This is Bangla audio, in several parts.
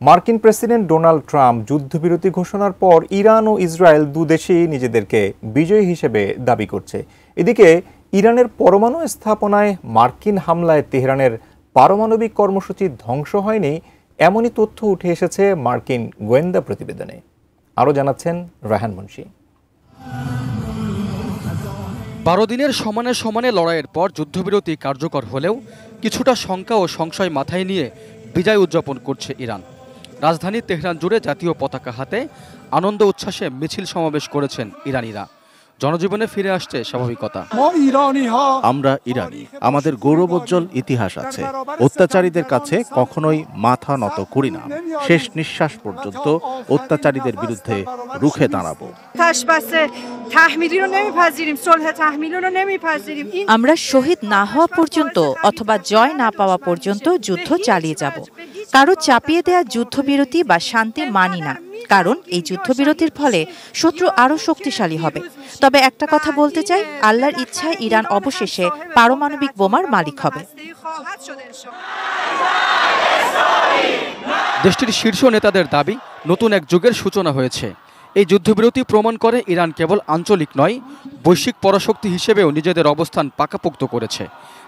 মার্কিন প্রেসিডেন্ট ডোনাল্ড ট্রাম্প যুদ্ধবিরতি ঘোষণার পর ইরান ও ইসরায়েল দুদেশেই নিজেদেরকে বিজয়ী হিসেবে দাবি করছে। এদিকে ইরানের পরমাণু স্থাপনায় মার্কিন হামলায় তেহরানের পারমাণবিক কর্মসূচি ধ্বংস হয়নি, এমনই তথ্য উঠে এসেছে মার্কিন গোয়েন্দা প্রতিবেদনে। আরও জানাচ্ছেন রায়হান মুন্সি। 12 দিনের সমানে সমানে লড়াইয়ের পর যুদ্ধবিরতি কার্যকর হলেও কিছুটা শঙ্কা ও সংশয় মাথায় নিয়ে বিজয় উদযাপন করছে ইরান। রাজধানী তেহরান জুড়ে জাতীয় পতাকা হাতে আনন্দ উচ্ছ্বাসে মিছিল সমাবেশ করেছেন ইরানিরা। জনজীবনে ফিরে আসছে স্বাভাবিকতা। আমরা ইরানি, আমাদের গৌরবোজ্জ্বল ইতিহাস আছে। অত্যাচারীদের কাছে কখনোই মাথা নত করি না। শেষ নিঃশ্বাস পর্যন্ত অত্যাচারীদের বিরুদ্ধে রুখে দাঁড়াবো। আমরা শহীদ না হওয়া পর্যন্ত অথবা জয় না পাওয়া পর্যন্ত যুদ্ধ চালিয়ে যাব। কারো চাপিয়ে দেয়া যুদ্ধবিরতি বা শান্তি মানি না, কারণ এই যুদ্ধবিরতির ফলে শত্রু আরো শক্তিশালী হবে। তবে একটা কথা বলতে চাই, আল্লাহর ইচ্ছায় ইরান অবশেষে পারমাণবিক বোমার মালিক হবে। দেশটির শীর্ষ নেতাদের দাবি, নতুন এক যুগের সূচনা হয়েছে। এই যুদ্ধবিরতি প্রমাণ করে ইরান কেবল আঞ্চলিক নয়, বৈশ্বিক পরাশক্তি হিসেবেও নিজেদের অবস্থান পাকাপোক্ত করেছে।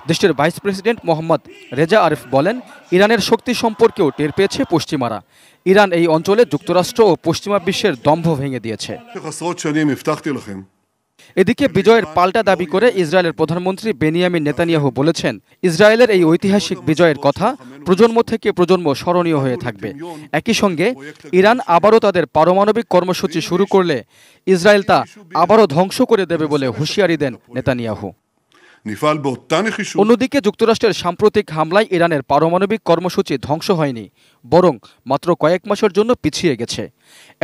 দেশটির ভাইস প্রেসিডেন্ট মোহাম্মদ রেজা আরিফ বলেন, ইরানের শক্তি সম্পর্কেও টের পেয়েছে পশ্চিমারা। ইরান এই অঞ্চলে যুক্তরাষ্ট্র ও পশ্চিমা বিশ্বের দম্ভ ভেঙে দিয়েছে। এদিকে বিজয়ের পাল্টা দাবি করে ইসরায়েলের প্রধানমন্ত্রী বেনিয়ামিন নেতানিয়াহু বলেছেন, ইসরায়েলের এই ঐতিহাসিক বিজয়ের কথা প্রজন্ম থেকে প্রজন্ম স্মরণীয় হয়ে থাকবে। একই সঙ্গে ইরান আবারও তাদের পারমাণবিক কর্মসূচি শুরু করলে ইসরায়েল তা আবারও ধ্বংস করে দেবে বলে হুঁশিয়ারি দেন নেতানিয়াহু। অন্যদিকে যুক্তরাষ্ট্রের সাম্প্রতিক হামলায় ইরানের পারমাণবিক কর্মসূচি ধ্বংস হয়নি, বরং মাত্র কয়েক মাসের জন্য পিছিয়ে গেছে।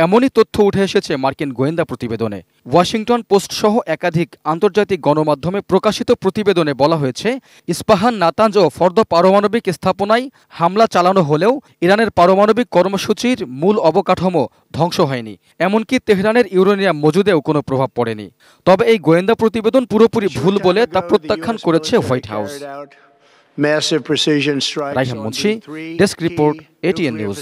এমনই তথ্য উঠে এসেছে মার্কিন গোয়েন্দা প্রতিবেদনে। ওয়াশিংটন পোস্ট সহ একাধিক আন্তর্জাতিক গণমাধ্যমে প্রকাশিত প্রতিবেদনে বলা হয়েছে, ইস্পাহান, নাতাঞ্জ ও ফর্দ পারমাণবিক স্থাপনায় হামলা চালানো হলেও ইরানের পারমাণবিক কর্মসূচির মূল অবকাঠামো ধ্বংস হয়নি। এমনকি তেহরানের ইউরেনিয়াম মজুদেও কোনো প্রভাব পড়েনি। তবে এই গোয়েন্দা প্রতিবেদন পুরোপুরি ভুল বলে তা প্রত্যাখ্যান করেছে white house. Raihan Munshi, desk report, ATN news.